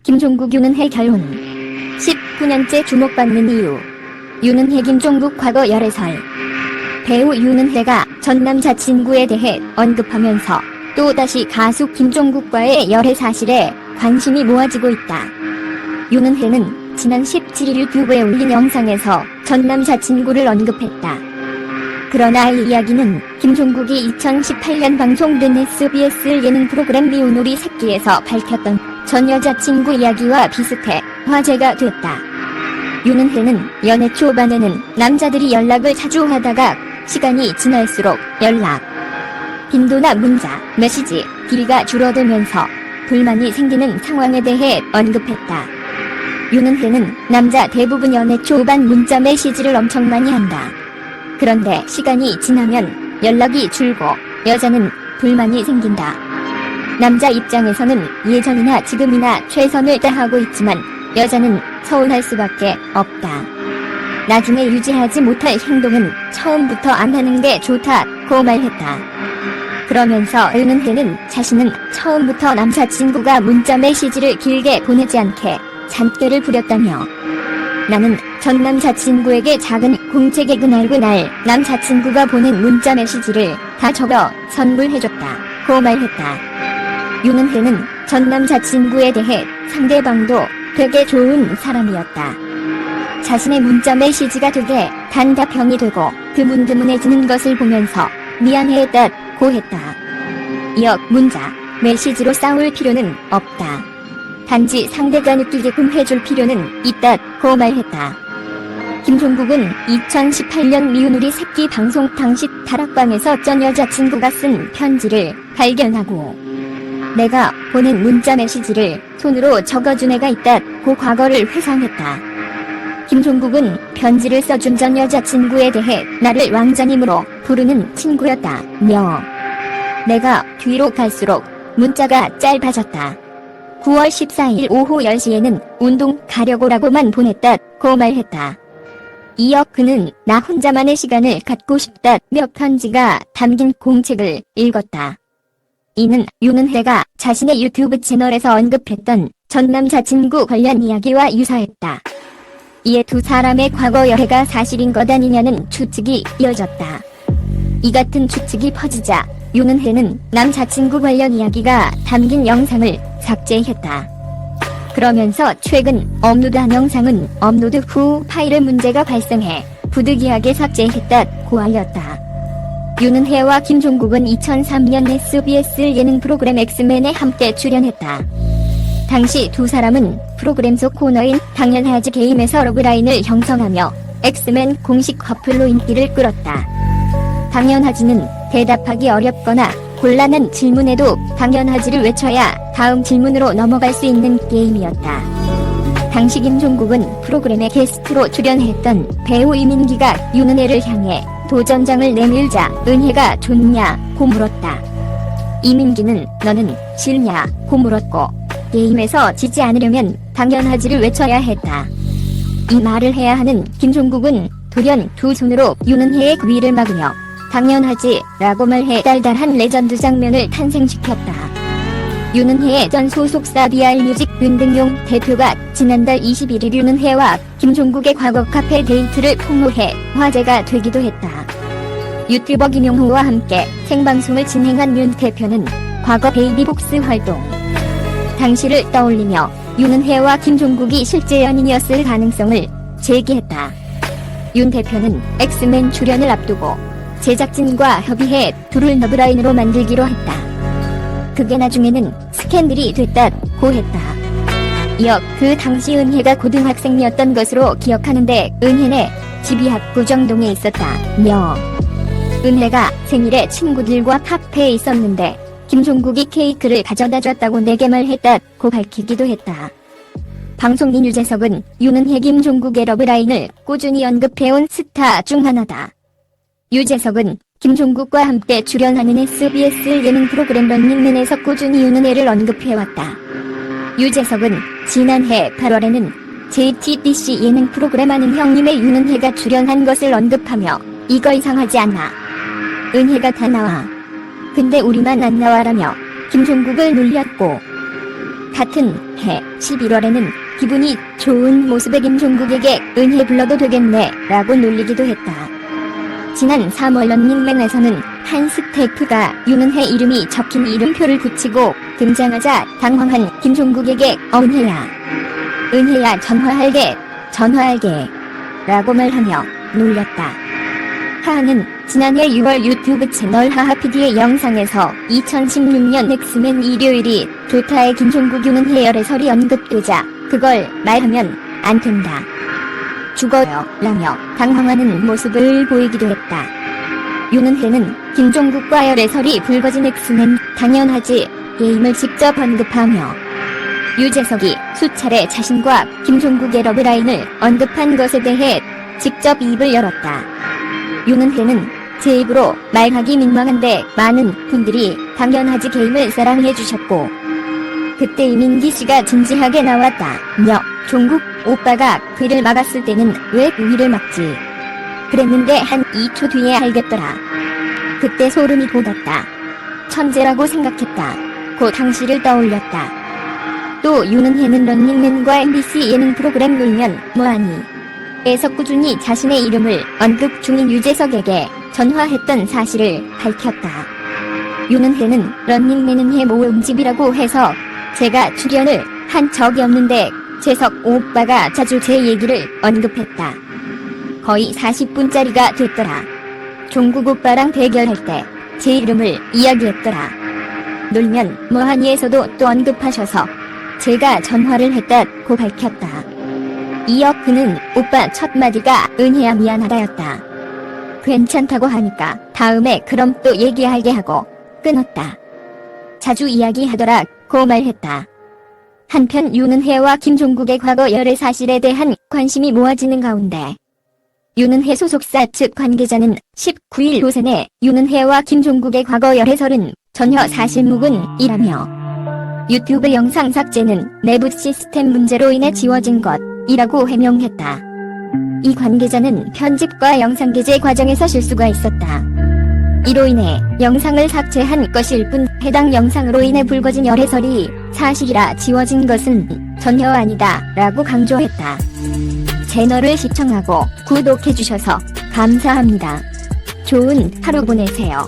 김종국 윤은혜 결혼 19년째 주목받는 이유. 윤은혜 김종국 과거 열애설. 배우 윤은혜가 전 남자친구에 대해 언급하면서 또다시 가수 김종국과의 열애 사실에 관심이 모아지고 있다. 윤은혜는 지난 17일 유튜브에 올린 영상에서 전 남자친구를 언급했다. 그러나 이 이야기는 김종국이 2018년 방송된 SBS 예능 프로그램 미운 우리 새끼에서 밝혔던 전 여자친구 이야기와 비슷해 화제가 됐다. 윤은혜는 연애 초반에는 남자들이 연락을 자주 하다가 시간이 지날수록 연락 빈도나 문자, 메시지, 길이가 줄어들면서 불만이 생기는 상황에 대해 언급했다. 윤은혜는 남자 대부분 연애 초반 문자 메시지를 엄청 많이 한다. 그런데 시간이 지나면 연락이 줄고 여자는 불만이 생긴다. 남자 입장에서는 예전이나 지금이나 최선을 다하고 있지만 여자는 서운할 수밖에 없다. 나중에 유지하지 못할 행동은 처음부터 안 하는 게 좋다고 말했다. 그러면서 윤은혜는 자신은 처음부터 남자친구가 문자 메시지를 길게 보내지 않게 잔꾀를 부렸다며, 나는 전 남자친구에게 작은 공채 개그 날그날 남자친구가 보낸 문자 메시지를 다 적어 선물해줬다고 말했다. 윤은혜는 전 남자친구에 대해 상대방도 되게 좋은 사람이었다. 자신의 문자 메시지가 되게 단답형이 되고 드문드문해지는 것을 보면서 미안해했다고 했다. 이어 문자, 메시지로 싸울 필요는 없다. 단지 상대가 느끼게끔 해줄 필요는 있다고 말했다. 김종국은 2018년 미운 우리 새끼 방송 당시 다락방에서 전 여자친구가 쓴 편지를 발견하고 내가 보낸 문자 메시지를 손으로 적어준 애가 있다고 과거를 회상했다. 김종국은 편지를 써준 전 여자친구에 대해 나를 왕자님으로 부르는 친구였다며, 내가 뒤로 갈수록 문자가 짧아졌다. 9월 14일 오후 10시에는 운동 가려고라고만 보냈다고 말했다. 이어 그는 나 혼자만의 시간을 갖고 싶다며 편지가 담긴 공책을 읽었다. 이는 윤은혜가 자신의 유튜브 채널에서 언급했던 전 남자친구 관련 이야기와 유사했다. 이에 두 사람의 과거 열애가 사실인 것 아니냐는 추측이 이어졌다. 이 같은 추측이 퍼지자 윤은혜는 남자친구 관련 이야기가 담긴 영상을 삭제했다. 그러면서 최근 업로드한 영상은 업로드 후 파일에 문제가 발생해 부득이하게 삭제했다고 알렸다. 윤은혜와 김종국은 2003년 SBS 예능 프로그램 엑스맨에 함께 출연했다. 당시 두 사람은 프로그램 속 코너인 당연하지 게임에서 러브라인을 형성하며 엑스맨 공식 커플로 인기를 끌었다. 당연하지는 대답하기 어렵거나 곤란한 질문에도 당연하지를 외쳐야 다음 질문으로 넘어갈 수 있는 게임이었다. 당시 김종국은 프로그램에 게스트로 출연했던 배우 이민기가 윤은혜를 향해 도전장을 내밀자 은혜가 좋냐고 물었다. 이민기는 너는 싫냐고 물었고, 게임에서 지지 않으려면 당연하지를 외쳐야 했다. 이 말을 해야 하는 김종국은 돌연 두 손으로 윤은혜의 위를 막으며 당연하지 라고 말해 달달한 레전드 장면을 탄생시켰다. 윤은혜의 전 소속사 BR뮤직 윤등용 대표가 지난달 21일 윤은혜와 김종국의 과거 카페 데이트를 폭로해 화제가 되기도 했다. 유튜버 김용호와 함께 생방송을 진행한 윤 대표는 과거 베이비복스 활동 당시를 떠올리며 윤은혜와 김종국이 실제 연인이었을 가능성을 제기했다. 윤 대표는 엑스맨 출연을 앞두고 제작진과 협의해 둘을 러브라인으로 만들기로 했다. 그게 나중에는 스캔들이 됐다고 했다. 이어 그 당시 은혜가 고등학생이었던 것으로 기억하는데 은혜네 집이 압구정동에 있었다며, 은혜가 생일에 친구들과 카페에 있었는데 김종국이 케이크를 가져다 줬다고 내게 말했다고 밝히기도 했다. 방송인 유재석은 윤은혜 김종국의 러브라인을 꾸준히 언급해온 스타 중 하나다. 유재석은 김종국과 함께 출연하는 SBS 예능 프로그램 런닝맨에서 꾸준히 윤은혜를 언급해왔다. 유재석은 지난해 8월에는 JTBC 예능 프로그램 아는 형님의 윤은혜가 출연한 것을 언급하며 이거 이상하지 않나? 은혜가 다 나와. 근데 우리만 안 나와라며 김종국을 놀렸고, 같은 해 11월에는 기분이 좋은 모습의 김종국에게 은혜 불러도 되겠네 라고 놀리기도 했다. 지난 3월 런닝맨에서는 한스태프가 윤은혜 이름이 적힌 이름표를 붙이고 등장하자 당황한 김종국에게 은혜야 전화할게 라고 말하며 놀렸다. 하하는 지난해 6월 유튜브 채널 하하PD의 영상에서 2016년 엑스맨 일요일이 좋다의 김종국 윤은혜 열애설이 언급되자 그걸 말하면 안 된다. 죽어요 라며 당황하는 모습을 보이기도 했다. 윤은혜는 김종국과 열애설이 불거진 엑스맨 당연하지 게임을 직접 언급하며 유재석이 수차례 자신과 김종국의 러브라인을 언급한 것에 대해 직접 입을 열었다. 윤은혜는 제 입으로 말하기 민망한데 많은 분들이 당연하지 게임을 사랑해주셨고 그때 이민기 씨가 진지하게 나왔다며 종국 오빠가 귀를 막았을 때는 왜 귀를 막지? 그랬는데 한 2초 뒤에 알겠더라. 그때 소름이 돋았다. 천재라고 생각했다. 고 당시를 떠올렸다. 또 윤은혜는 런닝맨과 MBC 예능 프로그램 놀면 뭐하니? 에서 꾸준히 자신의 이름을 언급 중인 유재석에게 전화했던 사실을 밝혔다. 윤은혜는 런닝맨은혜 모음집이라고 해서 제가 출연을 한 적이 없는데 재석 오빠가 자주 제 얘기를 언급했다. 거의 40분짜리가 됐더라. 종국 오빠랑 대결할 때 제 이름을 이야기했더라. 놀면 뭐하니에서도 또 언급하셔서 제가 전화를 했다고 밝혔다. 이어 그는 오빠 첫 마디가 은혜야 미안하다였다. 괜찮다고 하니까 다음에 그럼 또 얘기하게 하고 끊었다. 자주 이야기하더라고 말했다. 한편 윤은혜와 김종국의 과거 열애 사실에 대한 관심이 모아지는 가운데 윤은혜 소속사 측 관계자는 19일 오전에 윤은혜와 김종국의 과거 열애설은 전혀 사실무근이라며 유튜브 영상 삭제는 내부 시스템 문제로 인해 지워진 것이라고 해명했다. 이 관계자는 편집과 영상 게재 과정에서 실수가 있었다. 이로 인해 영상을 삭제한 것일 뿐 해당 영상으로 인해 불거진 열애설이 사실이라 지워진 것은 전혀 아니다 라고 강조했다. 채널을 시청하고 구독해주셔서 감사합니다. 좋은 하루 보내세요.